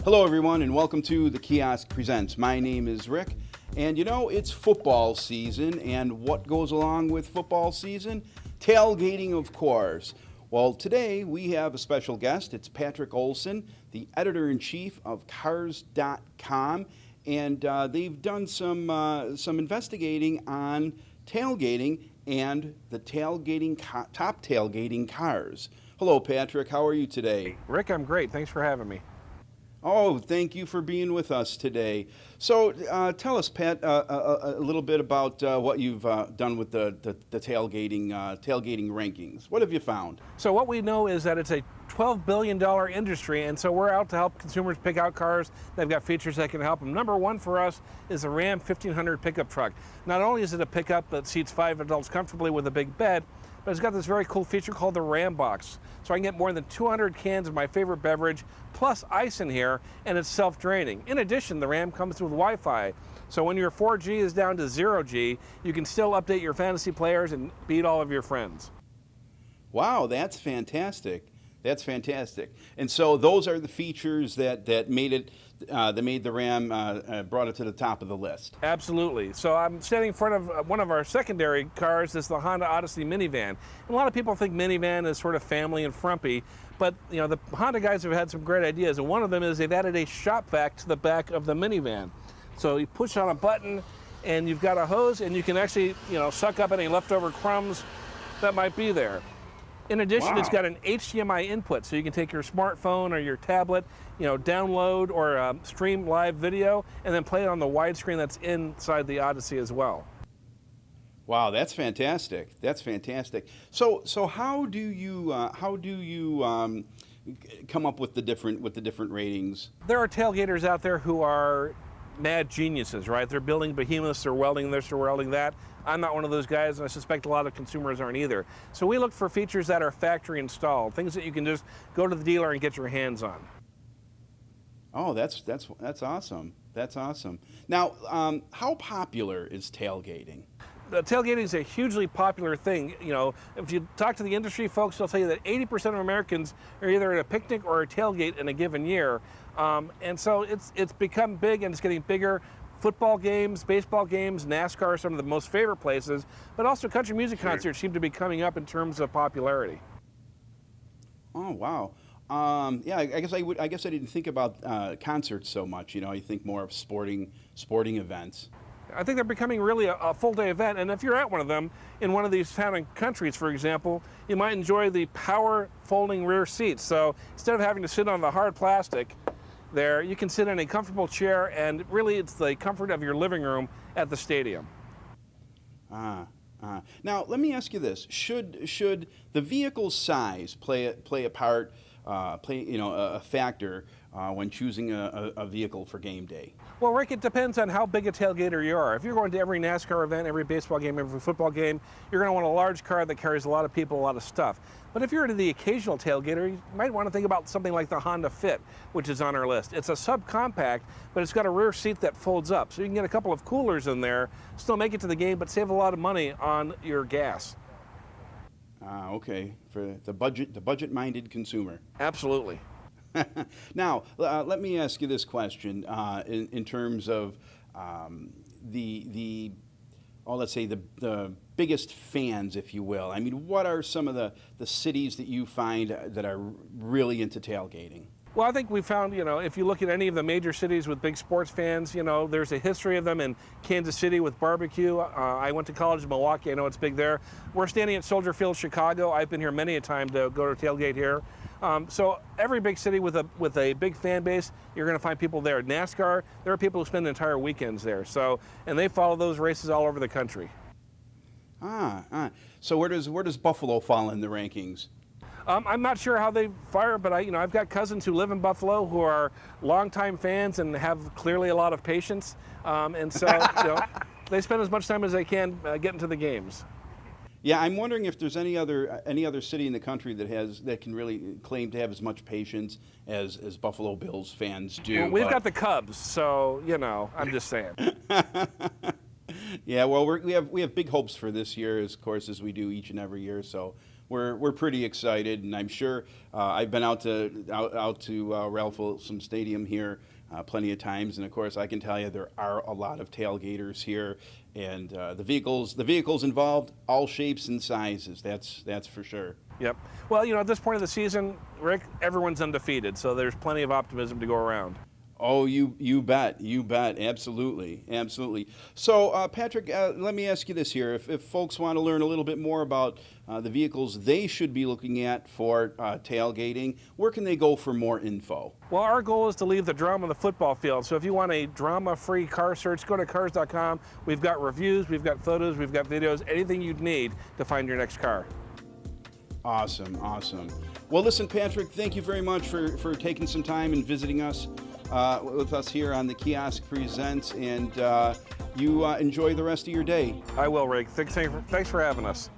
Hello everyone and welcome to the Kiosk Presents. My name is Rick and you know it's football season, and what goes along with football season? Tailgating, of course. Well, today we have a special guest. It's Patrick Olsen, the editor-in-chief of Cars.com, and they've done some investigating on tailgating and the top tailgating cars. Hello Patrick, how are you today? Rick, I'm great. Thanks for having me. Oh, thank you for being with us today. So tell us, Pat, a little bit about what you've done with the tailgating rankings. What have you found? So what we know is that it's a $12 billion industry, and so we're out to help consumers pick out cars. They've got features that can help them. Number one for us is the Ram 1500 pickup truck. Not only is it a pickup that seats 5 adults comfortably with a big bed, but it's got this very cool feature called the Ram Box. So I can get more than 200 cans of my favorite beverage, plus ice in here, and it's self-draining. In addition, the Ram comes with Wi-Fi. So when your 4G is down to 0G, you can still update your fantasy players and beat all of your friends. Wow, that's fantastic. That's fantastic. And so those are the features that made it, that made the Ram, brought it to the top of the list. Absolutely. So I'm standing in front of one of our secondary cars. This is the Honda Odyssey minivan. And a lot of people think minivan is sort of family and frumpy, but you know the Honda guys have had some great ideas, and one of them is they've added a shop vac to the back of the minivan. So you push on a button, and you've got a hose, and you can actually suck up any leftover crumbs that might be there. In addition, It's got an HDMI input, so you can take your smartphone or your tablet, download or stream live video, and then play it on the widescreen that's inside the Odyssey as well. Wow, that's fantastic. That's fantastic. So how do you come up with the different ratings? There are tailgaters out there who are mad geniuses, right? They're building behemoths, they're welding this, they're welding that. I'm not one of those guys, and I suspect a lot of consumers aren't either. So we look for features that are factory installed, things that you can just go to the dealer and get your hands on. Oh, that's awesome. That's awesome. Now, how popular is tailgating? Tailgating is a hugely popular thing. If you talk to the industry folks, they'll tell you that 80% of Americans are either at a picnic or a tailgate in a given year. And so it's become big, and it's getting bigger. Football games, baseball games, NASCAR are some of the most favorite places, but also country music concerts seem to be coming up in terms of popularity. Oh, wow. Yeah, I guess I didn't think about concerts so much. You think more of sporting events. I think they're becoming really a full-day event, and if you're at one of them, in one of these town and countries, for example, you might enjoy the power folding rear seats. So instead of having to sit on the hard plastic there, you can sit in a comfortable chair, and really it's the comfort of your living room at the stadium. Now, let me ask you this: should the vehicle size play a part, a factor when choosing a vehicle for game day? Well, Rick, it depends on how big a tailgater you are. If you're going to every NASCAR event, every baseball game, every football game, you're going to want a large car that carries a lot of people, a lot of stuff. But if you're into the occasional tailgater, you might want to think about something like the Honda Fit, which is on our list. It's a subcompact, but it's got a rear seat that folds up, so you can get a couple of coolers in there, still make it to the game, but save a lot of money on your gas. Okay, for the budget-minded consumer. Absolutely. Now, let me ask you this question in terms of let's say the biggest fans, if you will. I mean, what are some of the cities that you find that are really into tailgating? Well, I think we found, if you look at any of the major cities with big sports fans, there's a history of them in Kansas City with barbecue. I went to college in Milwaukee. I know it's big there. We're standing at Soldier Field, Chicago. I've been here many a time to go to tailgate here. So every big city with a big fan base, you're going to find people there. NASCAR, there are people who spend entire weekends there. And they follow those races all over the country. So where does Buffalo fall in the rankings? I'm not sure how they fire, but I've got cousins who live in Buffalo who are longtime fans and have clearly a lot of patience, and so they spend as much time as they can getting to the games. Yeah, I'm wondering if there's any other city in the country that can really claim to have as much patience as Buffalo Bills fans do. Well, we've got the Cubs, so I'm just saying. Yeah, well, we have big hopes for this year, of course, as we do each and every year. So we're pretty excited, and I'm sure I've been out to Ralph Wilson Stadium here plenty of times, and of course I can tell you there are a lot of tailgaters here, and the vehicles involved, all shapes and sizes. That's for sure. Yep. Well, at this point of the season, Rick, everyone's undefeated, so there's plenty of optimism to go around. Oh, you bet, absolutely. So, Patrick, let me ask you this here: if folks want to learn a little bit more about the vehicles they should be looking at for tailgating, where can they go for more info? Well, our goal is to leave the drama on the football field. So if you want a drama-free car search, go to cars.com. We've got reviews, we've got photos, we've got videos, anything you'd need to find your next car. Awesome. Well, listen, Patrick, thank you very much for taking some time and visiting us with us here on the Kiosk Presents, and you enjoy the rest of your day. I will, Rick. Thanks for having us.